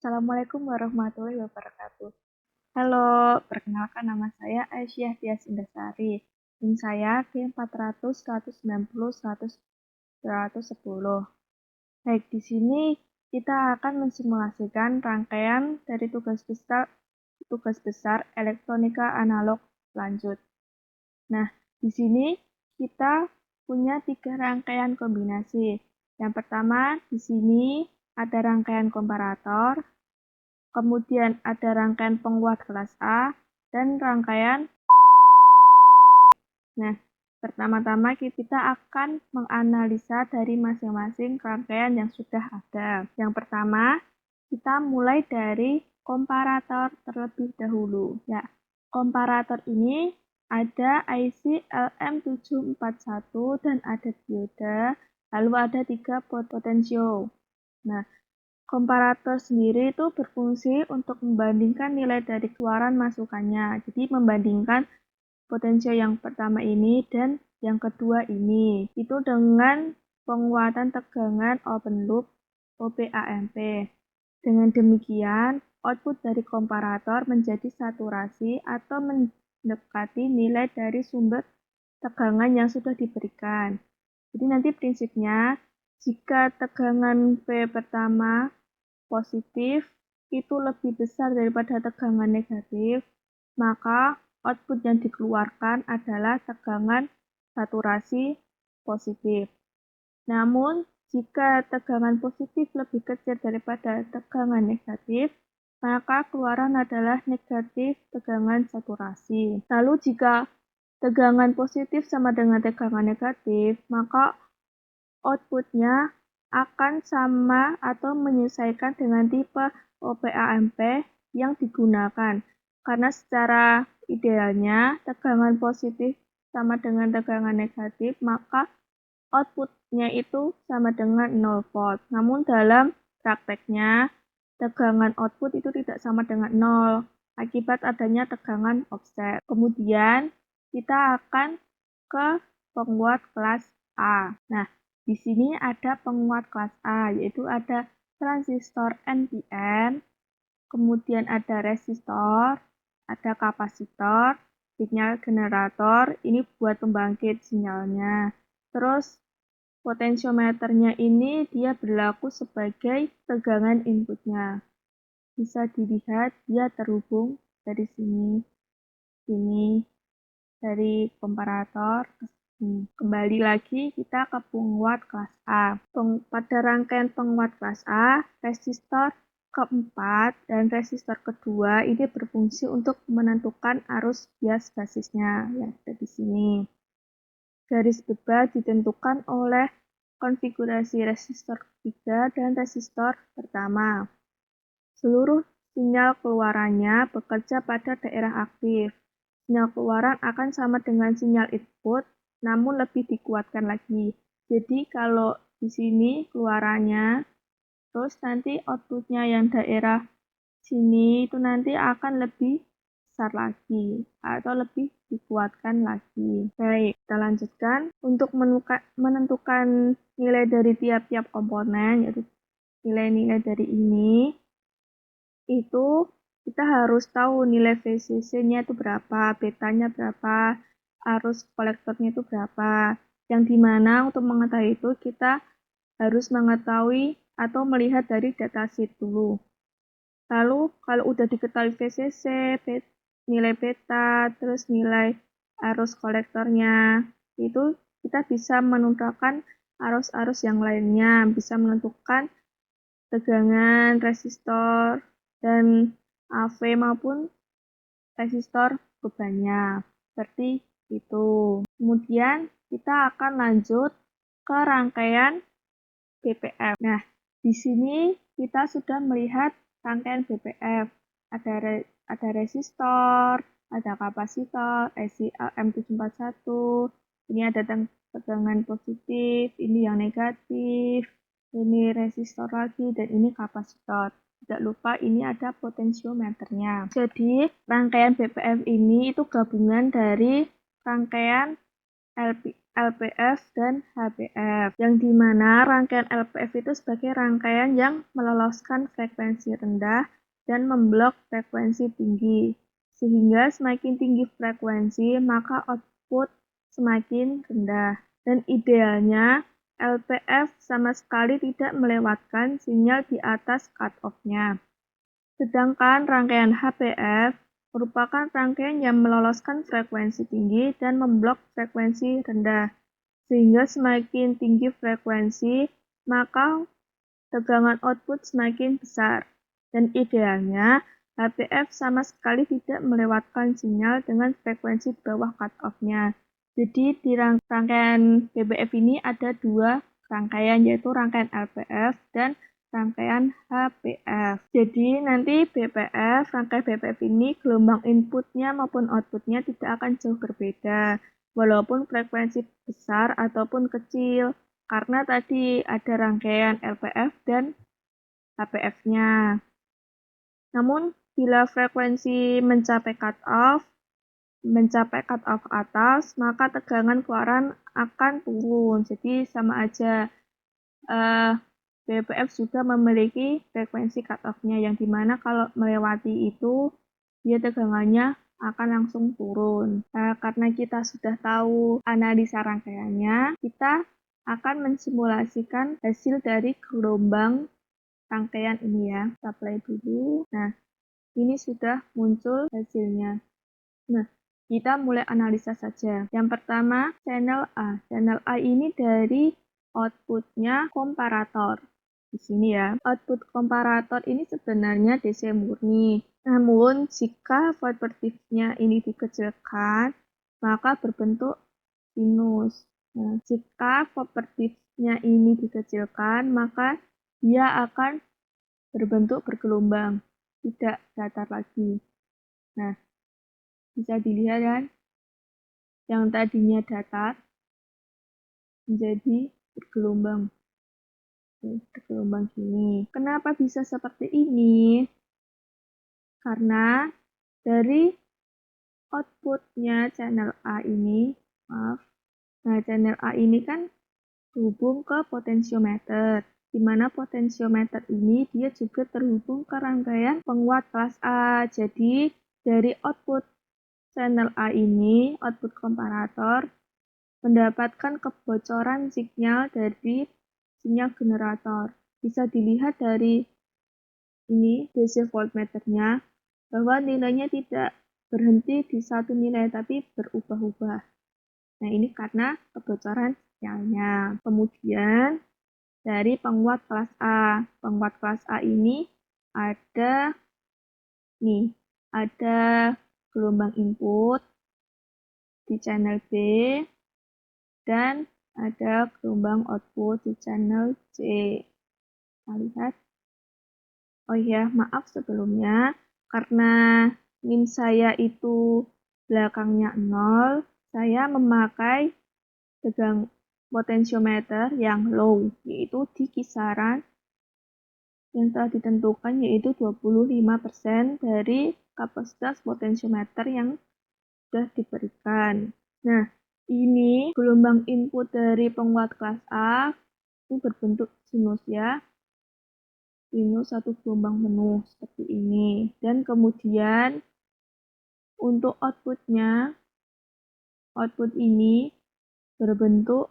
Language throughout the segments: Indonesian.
Assalamualaikum warahmatullahi wabarakatuh. Halo, perkenalkan nama saya Aisyah Tias Indasari. NIM saya G400 190 100 110. Baik, di sini kita akan mensimulasikan rangkaian dari tugas besar elektronika analog lanjut. Nah, di sini kita punya 3 rangkaian kombinasi. Yang pertama, di sini ada rangkaian komparator, kemudian ada rangkaian penguat kelas A, dan rangkaian. Nah, pertama-tama kita akan menganalisa dari masing-masing rangkaian yang sudah ada. Yang pertama, kita mulai dari komparator terlebih dahulu. Ya, komparator ini ada IC LM741 dan ada dioda, lalu ada 3 potensio. Nah, komparator sendiri itu berfungsi untuk membandingkan nilai dari keluaran masukannya. Jadi membandingkan potensio yang pertama ini dan yang kedua ini. Itu dengan penguatan tegangan open loop OPAMP. Dengan demikian, output dari komparator menjadi saturasi atau mendekati nilai dari sumber tegangan yang sudah diberikan. Jadi nanti prinsipnya, jika tegangan P pertama positif itu lebih besar daripada tegangan negatif, maka output yang dikeluarkan adalah tegangan saturasi positif. Namun, jika tegangan positif lebih kecil daripada tegangan negatif, maka keluaran adalah negatif tegangan saturasi. Lalu jika tegangan positif sama dengan tegangan negatif, maka outputnya akan sama atau menyesuaikan dengan tipe OPAMP yang digunakan. Karena secara idealnya tegangan positif sama dengan tegangan negatif, maka outputnya itu sama dengan 0 volt. Namun dalam prakteknya, tegangan output itu tidak sama dengan 0 akibat adanya tegangan offset. Kemudian kita akan ke penguat kelas A. Nah, di sini ada penguat kelas A, yaitu ada transistor NPN, kemudian ada resistor, ada kapasitor, sinyal generator, ini buat pembangkit sinyalnya. Terus potensiometernya ini dia berlaku sebagai tegangan inputnya. Bisa dilihat dia terhubung dari sini, dari komparator. Kembali lagi kita ke penguat kelas A. Pada rangkaian penguat kelas A, resistor keempat dan resistor kedua ini berfungsi untuk menentukan arus bias basisnya yang ada di sini. Garis bebal ditentukan oleh konfigurasi resistor ketiga dan resistor pertama. Seluruh sinyal keluarannya bekerja pada daerah aktif. Sinyal keluaran akan sama dengan sinyal input, namun lebih dikuatkan lagi. Jadi kalau di sini keluarannya, terus nanti outputnya yang daerah sini itu nanti akan lebih besar lagi atau lebih dikuatkan lagi. Baik, kita lanjutkan. Untuk menentukan nilai dari tiap-tiap komponen, yaitu nilai-nilai dari ini, itu kita harus tahu nilai VCC-nya itu berapa, betanya berapa, arus kolektornya itu berapa. Yang dimana untuk mengetahui itu kita harus mengetahui atau melihat dari datasheet dulu. Lalu kalau udah diketahui VCC, nilai beta, terus nilai arus kolektornya, itu kita bisa menentukan arus-arus yang lainnya, bisa menentukan tegangan, resistor, dan AV maupun resistor bebannya. Seperti itu. Kemudian kita akan lanjut ke rangkaian BPF. Nah, di sini kita sudah melihat rangkaian BPF. Ada resistor, ada kapasitor, IC LM741. Ini ada tegangan positif, ini yang negatif, ini resistor lagi, dan ini kapasitor. Tidak lupa ini ada potensiometernya. Jadi rangkaian BPF ini itu gabungan dari rangkaian LPF dan HPF, yang dimana rangkaian LPF itu sebagai rangkaian yang meloloskan frekuensi rendah dan memblok frekuensi tinggi. Sehingga semakin tinggi frekuensi, maka output semakin rendah. Dan idealnya, LPF sama sekali tidak melewatkan sinyal di atas cut-off-nya. Sedangkan rangkaian HPF merupakan rangkaian yang meloloskan frekuensi tinggi dan memblok frekuensi rendah. Sehingga semakin tinggi frekuensi, maka tegangan output semakin besar. Dan idealnya, HPF sama sekali tidak melewatkan sinyal dengan frekuensi bawah cut-off-nya. Jadi di rangkaian BBF ini ada dua rangkaian, yaitu rangkaian LPF dan rangkaian HPF. Jadi nanti rangkaian BPF ini gelombang inputnya maupun outputnya tidak akan jauh berbeda, walaupun frekuensi besar ataupun kecil, karena tadi ada rangkaian LPF dan HPF-nya. Namun, bila frekuensi mencapai cut-off atas, maka tegangan keluaran akan turun. Jadi sama aja. BPF juga memiliki frekuensi cut-off-nya, yang dimana kalau melewati itu, dia tegangannya akan langsung turun. Karena kita sudah tahu analisa rangkaiannya, kita akan mensimulasikan hasil dari gelombang rangkaian ini ya. Kita play dulu. Nah, ini sudah muncul hasilnya. Nah, kita mulai analisa saja. Yang pertama, channel A. Channel A ini dari outputnya komparator. Di sini ya, output komparator ini sebenarnya DC murni. Namun, jika propertifnya ini dikecilkan, maka berbentuk sinus. Nah, jika propertifnya ini dikecilkan, maka dia akan berbentuk bergelombang, tidak datar lagi. Nah, bisa dilihat kan, yang tadinya datar menjadi bergelombang. Bergelombang gini. Kenapa bisa seperti ini? Karena dari outputnya channel A ini, nah channel A ini kan terhubung ke potensiometer, di mana potensiometer ini dia juga terhubung ke rangkaian penguat kelas A. Jadi dari output channel A ini, output komparator, mendapatkan kebocoran sinyal dari sinyal generator. Bisa dilihat dari ini DC voltmeternya, bahwa nilainya tidak berhenti di satu nilai, tapi berubah-ubah. Nah, ini karena kebocoran sinyalnya. Kemudian, dari penguat kelas A. Penguat kelas A ini ada gelombang input di channel B, dan ada gelombang output di channel C. Kita lihat. Oh iya, maaf sebelumnya, karena min saya itu belakangnya 0, saya memakai tegang potensiometer yang low, yaitu di kisaran yang telah ditentukan, yaitu 25% dari kapasitas potensiometer yang sudah diberikan. Nah, ini gelombang input dari penguat kelas A ini berbentuk sinus ya. Sinus satu gelombang penuh seperti ini. Dan kemudian untuk outputnya, output ini berbentuk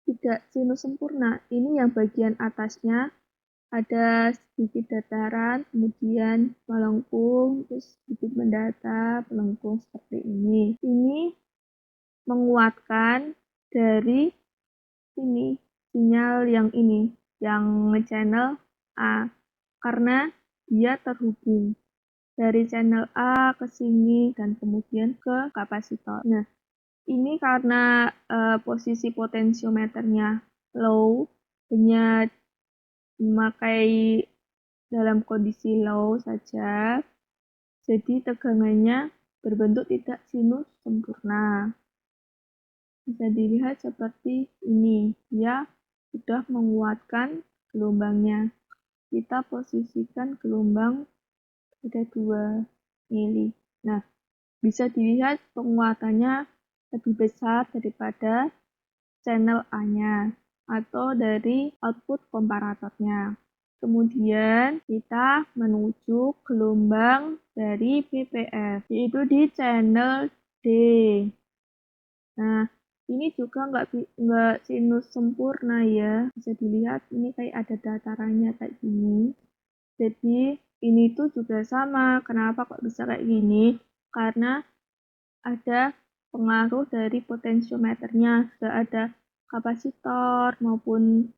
tidak sinus sempurna. Ini yang bagian atasnya ada sedikit dataran, kemudian melengkung, terus sedikit mendatar, melengkung seperti ini. Ini menguatkan dari ini sinyal yang ini, yang channel A, karena dia terhubung dari channel A ke sini dan kemudian ke kapasitor. Nah, ini karena posisi potensiometernya low, hanya memakai dalam kondisi low saja, jadi tegangannya berbentuk tidak sinus sempurna. Bisa dilihat seperti ini, dia sudah menguatkan gelombangnya. Kita posisikan gelombang ada 2 mili. Nah, bisa dilihat penguatannya lebih besar daripada channel A-nya atau dari output komparatornya. Kemudian kita menuju gelombang dari PPF, yaitu di channel D. Nah, ini juga nggak sinus sempurna ya. Bisa dilihat ini kayak ada datarannya kayak gini. Jadi ini tuh juga sama. Kenapa kok bisa kayak gini? Karena ada pengaruh dari potensiometernya. Sudah ada kapasitor maupun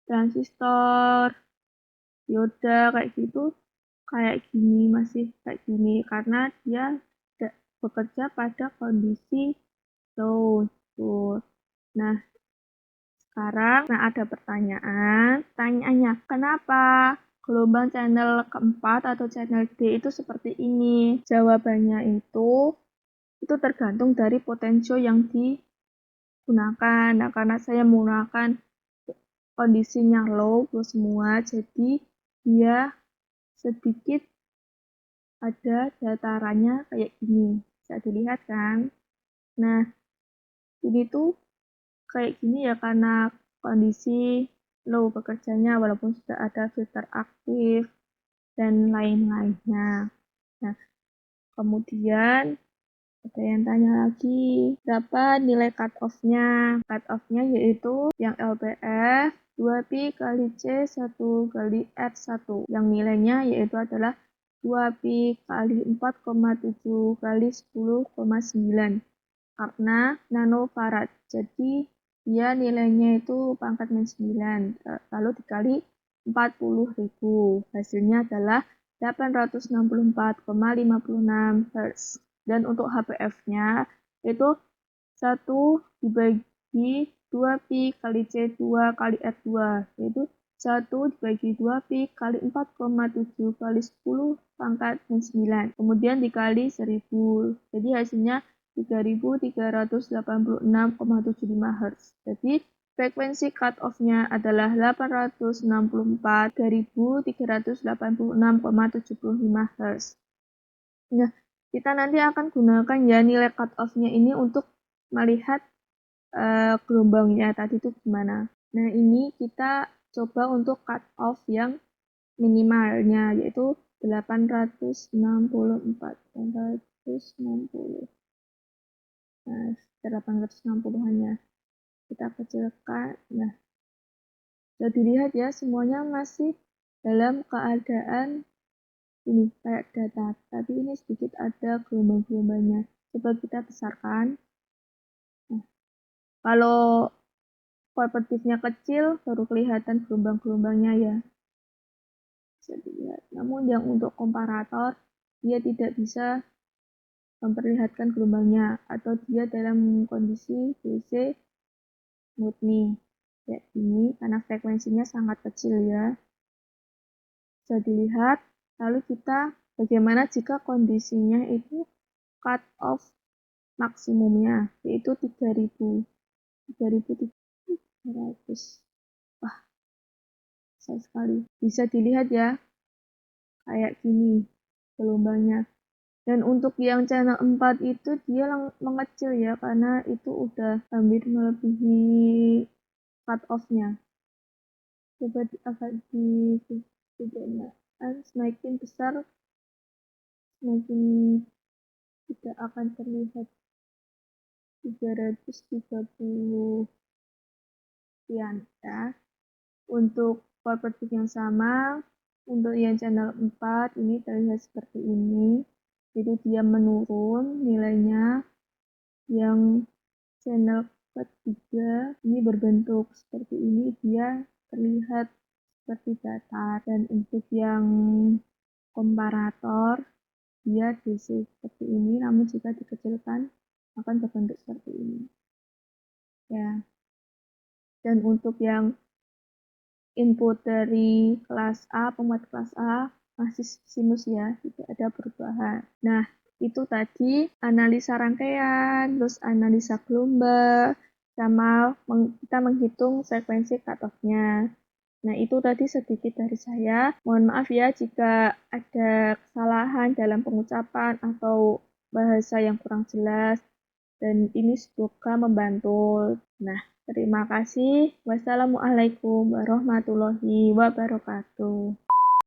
transistor, dioda kayak gitu. Kayak gini, masih kayak gini. Karena dia bekerja pada kondisi low. Tuh. Nah, sekarang ada pertanyaan. Pertanyaannya, kenapa gelombang channel keempat atau channel D itu seperti ini? Jawabannya itu tergantung dari potensio yang digunakan. Nah, karena saya menggunakan kondisinya low semua, jadi dia sedikit ada datarannya kayak gini. Bisa dilihat kan? Nah, ini tuh kayak gini ya karena kondisi low bekerjanya walaupun sudah ada filter aktif dan lain-lainnya. Nah, kemudian ada yang tanya lagi, berapa nilai cut-off-nya? Cut-off-nya yaitu yang LPF 2pi kali C 1 kali R1. Yang nilainya yaitu adalah 2pi kali 4,7 kali 10,9 karena nanofarad. Jadi dia nilainya itu pangkat -9, lalu dikali 40.000. Hasilnya adalah 864,56 Hz. Dan untuk HPF-nya itu 1 dibagi 2pi kali C2 kali R2, yaitu 1 dibagi 2pi kali 4,7 kali 10 pangkat -9. Kemudian dikali 1000. Jadi hasilnya 3.386,75 Hz. Jadi frekuensi cut-off-nya adalah 864.386,75 Hz. Nah, kita nanti akan gunakan ya nilai cut-off-nya ini untuk melihat gelombangnya tadi itu gimana. Nah, ini kita coba untuk cut-off yang minimalnya, yaitu 864. 860. Nah, 860-annya kita kecilkan. Nah, bisa dilihat ya semuanya masih dalam keadaan ini kayak datar, tapi ini sedikit ada gelombang-gelombangnya. Coba kita besarkan. Nah, kalau kooperatifnya kecil baru kelihatan gelombang-gelombangnya ya. Bisa dilihat. Namun yang untuk komparator dia tidak bisa memperlihatkan gelombangnya atau dia dalam kondisi DC murni kayak ini karena frekuensinya sangat kecil ya. Bisa dilihat. Lalu kita bagaimana jika kondisinya itu cut off maksimumnya yaitu 3000. 3300. Wah, besar sekali. Bisa dilihat ya kayak gini gelombangnya. Dan untuk yang channel 4 itu dia mengecil ya karena itu udah hampir melebihi cut off-nya. Coba akan semakin besar semakin tidak akan terlihat 330 sekian ya. Untuk properti yang sama untuk yang channel 4 ini terlihat seperti ini. Jadi dia menurun nilainya. Yang channel ketiga ini berbentuk seperti ini, dia terlihat seperti datar. Dan untuk yang komparator dia DC seperti ini, namun jika dikecilkan akan berbentuk seperti ini ya. Dan untuk yang input dari kelas A, pemuat kelas A masih sinus ya, tidak ada perubahan. Nah, itu tadi analisa rangkaian, terus analisa gelombang, sama kita menghitung frekuensi cut-off-nya. Nah, itu tadi sedikit dari saya. Mohon maaf ya jika ada kesalahan dalam pengucapan atau bahasa yang kurang jelas. dan ini semoga membantu. Nah, terima kasih. Wassalamualaikum warahmatullahi wabarakatuh.